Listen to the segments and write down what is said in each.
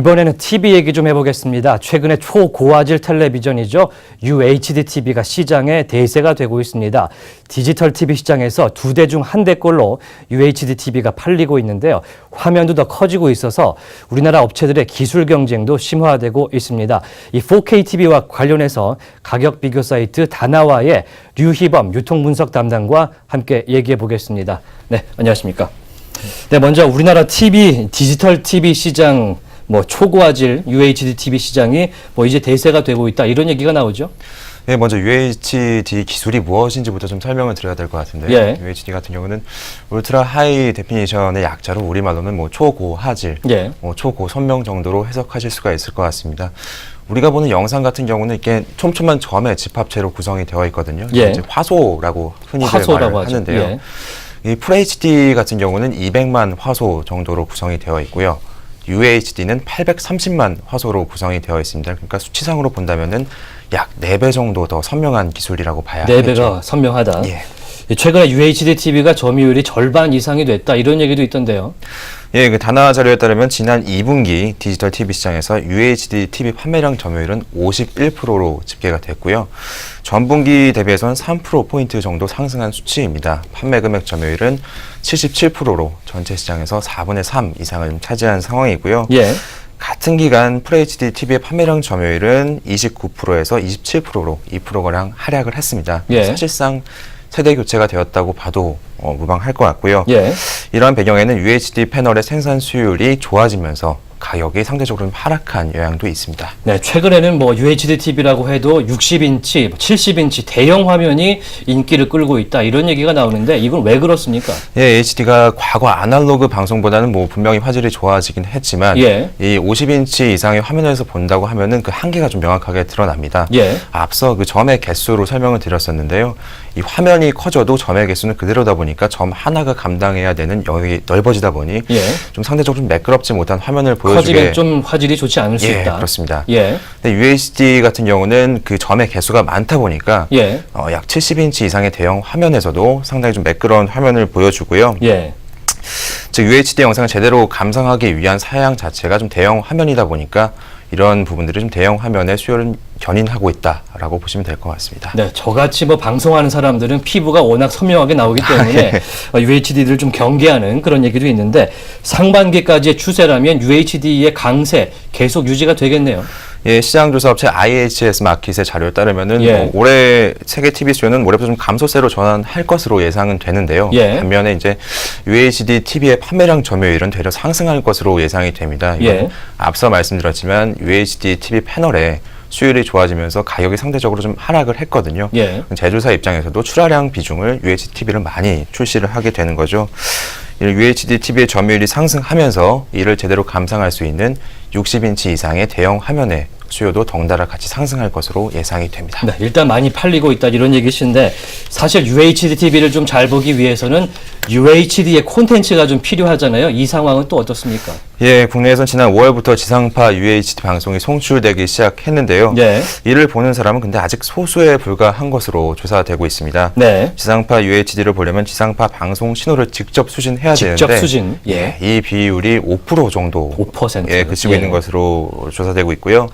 이번에는 TV 얘기 좀 해보겠습니다. 최근에 초고화질 텔레비전이죠. UHD TV가 시장에 대세가 되고 있습니다. 디지털 TV 시장에서 2대 중 1대꼴로 UHD TV가 팔리고 있는데요. 화면도 더 커지고 있어서 우리나라 업체들의 기술 경쟁도 심화되고 있습니다. 이 4K TV와 관련해서 가격 비교 사이트 다나와의 류희범 유통분석 담당과 함께 얘기해 보겠습니다. 네, 안녕하십니까. 네, 먼저 우리나라 디지털 TV 시장 초고화질 UHD TV 시장이 이제 대세가 되고 있다 이런 얘기가 나오죠. 네, 먼저 UHD 기술이 무엇인지부터 좀 설명을 드려야 될 것 같은데요. 예. UHD 같은 경우는 울트라 하이 데피니션의 약자로 우리말로는 초고화질, 예. 초고선명 정도로 해석하실 수가 있을 것 같습니다. 우리가 보는 영상 같은 경우는 이렇게 촘촘한 점의 집합체로 구성이 되어 있거든요. 예. 이제 화소라고 흔히들 말을 하는데요. 예. 이 FHD 같은 경우는 200만 화소 정도로 구성이 되어 있고요. UHD는 830만 화소로 구성이 되어 있습니다. 그러니까 수치상으로 본다면은 약 4배 정도 더 선명한 기술이라고 봐야 하겠죠. 4배가 선명하다. 예. 최근에 UHD TV가 점유율이 절반 이상이 됐다 이런 얘기도 있던데요. 예, 그 다나 자료에 따르면 지난 2분기 디지털 TV 시장에서 UHD TV 판매량 점유율은 51%로 집계가 됐고요. 전분기 대비해서는 3%포인트 정도 상승한 수치입니다. 판매 금액 점유율은 77%로 전체 시장에서 4분의 3 이상을 차지한 상황이고요. 예. 같은 기간 FHD TV의 판매량 점유율은 29%에서 27%로 2%가량 하락을 했습니다. 예. 사실상 세대 교체가 되었다고 봐도 무방할 것 같고요. 예. 이러한 배경에는 UHD 패널의 생산 수율이 좋아지면서 가격이 상대적으로 좀 하락한 영향도 있습니다. 네, 최근에는 UHD TV라고 해도 60인치, 70인치 대형 화면이 인기를 끌고 있다 이런 얘기가 나오는데 이건 왜 그렇습니까? 예, HD가 과거 아날로그 방송보다는 분명히 화질이 좋아지긴 했지만 예. 이 50인치 이상의 화면에서 본다고 하면은 그 한계가 좀 명확하게 드러납니다. 예. 앞서 그 점의 개수로 설명을 드렸었는데요. 이 화면이 커져도 점의 개수는 그대로다 보니까 점 하나가 감당해야 되는 영역이 넓어지다 보니 예. 좀 상대적으로 좀 매끄럽지 못한 화면을 보여주게 커지면 좀 화질이 좋지 않을 수 예, 있다. 그렇습니다. 예. 근데 UHD 같은 경우는 그 점의 개수가 많다 보니까 예. 약 70인치 이상의 대형 화면에서도 상당히 좀 매끄러운 화면을 보여주고요. 예. 즉 UHD 영상을 제대로 감상하기 위한 사양 자체가 좀 대형 화면이다 보니까 이런 부분들이 좀 대형 화면의 수요를 견인하고 있다라고 보시면 될 것 같습니다. 네, 저같이 방송하는 사람들은 피부가 워낙 선명하게 나오기 때문에 UHD를 좀 경계하는 그런 얘기도 있는데 상반기까지의 추세라면 UHD의 강세 계속 유지가 되겠네요. 예, 시장조사업체 IHS 마켓의 자료에 따르면은 예. 올해 세계 TV 수요는 올해부터 좀 감소세로 전환할 것으로 예상은 되는데요. 예. 반면에 이제 UHD TV의 판매량 점유율은 되려 상승할 것으로 예상이 됩니다. 이건 예. 앞서 말씀드렸지만 UHD TV 패널에 수율이 좋아지면서 가격이 상대적으로 좀 하락을 했거든요. 예. 제조사 입장에서도 출하량 비중을 UHD TV를 많이 출시를 하게 되는 거죠. UHD TV의 점유율이 상승하면서 이를 제대로 감상할 수 있는 60인치 이상의 대형 화면의 수요도 덩달아 같이 상승할 것으로 예상이 됩니다. 네, 일단 많이 팔리고 있다 이런 얘기신데 사실 UHD TV를 좀 잘 보기 위해서는 UHD의 콘텐츠가 좀 필요하잖아요. 이 상황은 또 어떻습니까? 예, 국내에선 지난 5월부터 지상파 UHD 방송이 송출되기 시작했는데요. 예. 이를 보는 사람은 근데 아직 소수에 불과한 것으로 조사되고 있습니다. 네. 지상파 UHD를 보려면 지상파 방송 신호를 직접 수신해야 직접 되는데 수신. 예. 이 비율이 5% 정도 5%. 그치고 있는 것으로 조사되고 있고요.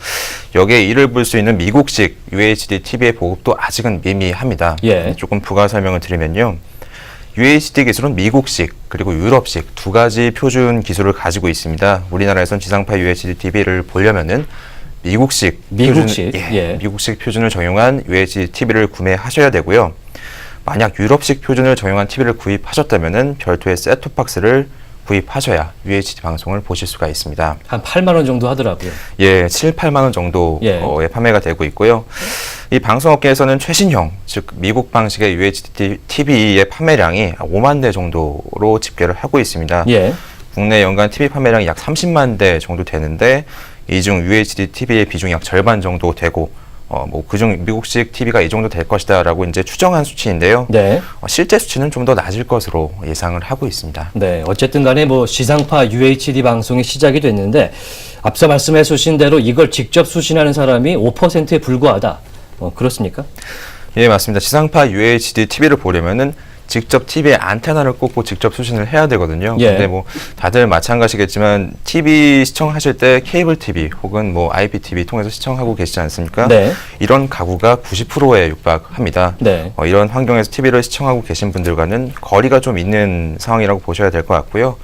여기에 이를 볼 수 있는 미국식 UHD TV의 보급도 아직은 미미합니다. 예. 조금 부가 설명을 드리면요. UHD 기술은 미국식 그리고 유럽식 두 가지 표준 기술을 가지고 있습니다. 우리나라에선 지상파 UHD TV를 보려면은 미국식 표준을 적용한 UHD TV를 구매하셔야 되고요. 만약 유럽식 표준을 적용한 TV를 구입하셨다면은 별도의 셋톱박스를 구입하셔야 UHD 방송을 보실 수가 있습니다. 한 8만 원 정도 하더라고요. 예, 7, 8만 원 정도에 판매가 되고 있고요. 이 방송업계에서는 최신형, 즉 미국 방식의 UHD TV의 판매량이 5만 대 정도로 집계를 하고 있습니다. 예. 국내 연간 TV 판매량이 약 30만 대 정도 되는데 이 중 UHD TV의 비중이 약 절반 정도 되고 그중 미국식 TV가 이 정도 될 것이다라고 이제 추정한 수치인데요. 네. 실제 수치는 좀 더 낮을 것으로 예상을 하고 있습니다. 네. 어쨌든 간에 지상파 UHD 방송이 시작이 됐는데 앞서 말씀해 주신 대로 이걸 직접 수신하는 사람이 5%에 불과하다. 그렇습니까? 예, 맞습니다. 지상파 UHD TV를 보려면은 직접 TV에 안테나를 꽂고 직접 수신을 해야 되거든요. 예. 근데 뭐 다들 마찬가지겠지만 TV 시청하실 때 케이블 TV 혹은 뭐 IPTV 통해서 시청하고 계시지 않습니까? 네. 이런 가구가 90%에 육박합니다. 네. 이런 환경에서 TV를 시청하고 계신 분들과는 거리가 좀 있는 상황이라고 보셔야 될 것 같고요.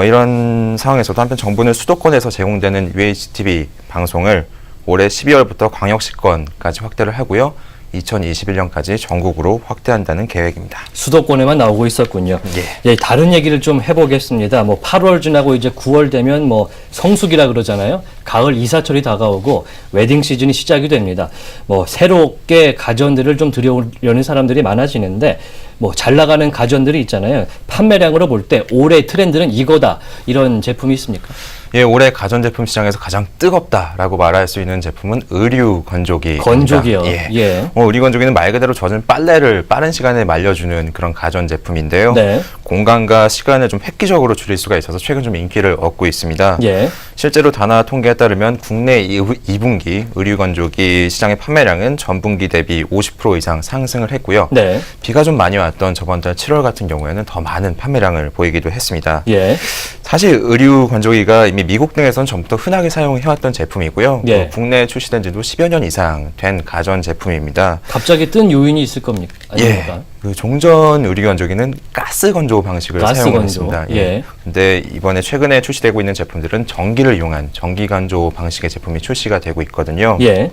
이런 상황에서도 한편 정부는 수도권에서 제공되는 UHTV 방송을 올해 12월부터 광역시권까지 확대를 하고요. 2021년까지 전국으로 확대한다는 계획입니다. 수도권에만 나오고 있었군요. 예, 다른 얘기를 좀 해보겠습니다. 뭐 8월 지나고 이제 9월 되면 뭐 성수기라 그러잖아요. 가을 이사철이 다가오고 웨딩 시즌이 시작이 됩니다. 뭐 새롭게 가전들을 좀 들여오려는 사람들이 많아지는데 뭐 잘 나가는 가전들이 있잖아요. 판매량으로 볼 때 올해 트렌드는 이거다. 이런 제품이 있습니까? 예, 올해 가전제품 시장에서 가장 뜨겁다라고 말할 수 있는 제품은 의류 건조기. 건조기요. 예. 예. 의류 건조기는 말 그대로 젖은 빨래를 빠른 시간에 말려주는 그런 가전제품인데요. 네. 공간과 시간을 좀 획기적으로 줄일 수가 있어서 최근 좀 인기를 얻고 있습니다. 예. 실제로 다나 통계에 따르면 국내 2분기 의류 건조기 시장의 판매량은 전분기 대비 50% 이상 상승을 했고요. 네. 비가 좀 많이 왔던 저번 달 7월 같은 경우에는 더 많은 판매량을 보이기도 했습니다. 예. 사실 의류 건조기가 이미 미국 등에서는 전부터 흔하게 사용해왔던 제품이고요. 예. 국내에 출시된 지도 10여 년 이상 된 가전 제품입니다. 갑자기 뜬 요인이 있을 겁니까? 아닙니까? 그 종전 의류 건조기는 가스 건조 방식을 가스 사용했습니다. 건조. 예. 근데 이번에 최근에 출시되고 있는 제품들은 전기를 이용한 전기 건조 방식의 제품이 출시가 되고 있거든요. 예.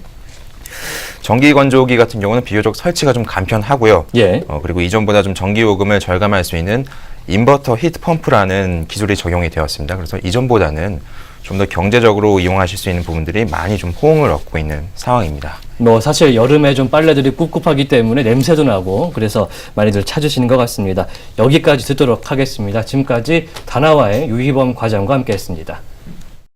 전기 건조기 같은 경우는 비교적 설치가 좀 간편하고요. 예. 그리고 이전보다 좀 전기 요금을 절감할 수 있는 인버터 히트 펌프라는 기술이 적용이 되었습니다. 그래서 이전보다는 좀 더 경제적으로 이용하실 수 있는 부분들이 많이 좀 호응을 얻고 있는 상황입니다. 뭐 사실 여름에 좀 빨래들이 꿉꿉하기 때문에 냄새도 나고 그래서 많이들 찾으시는 것 같습니다. 여기까지 듣도록 하겠습니다. 지금까지 다나와의 유희범 과장과 함께했습니다.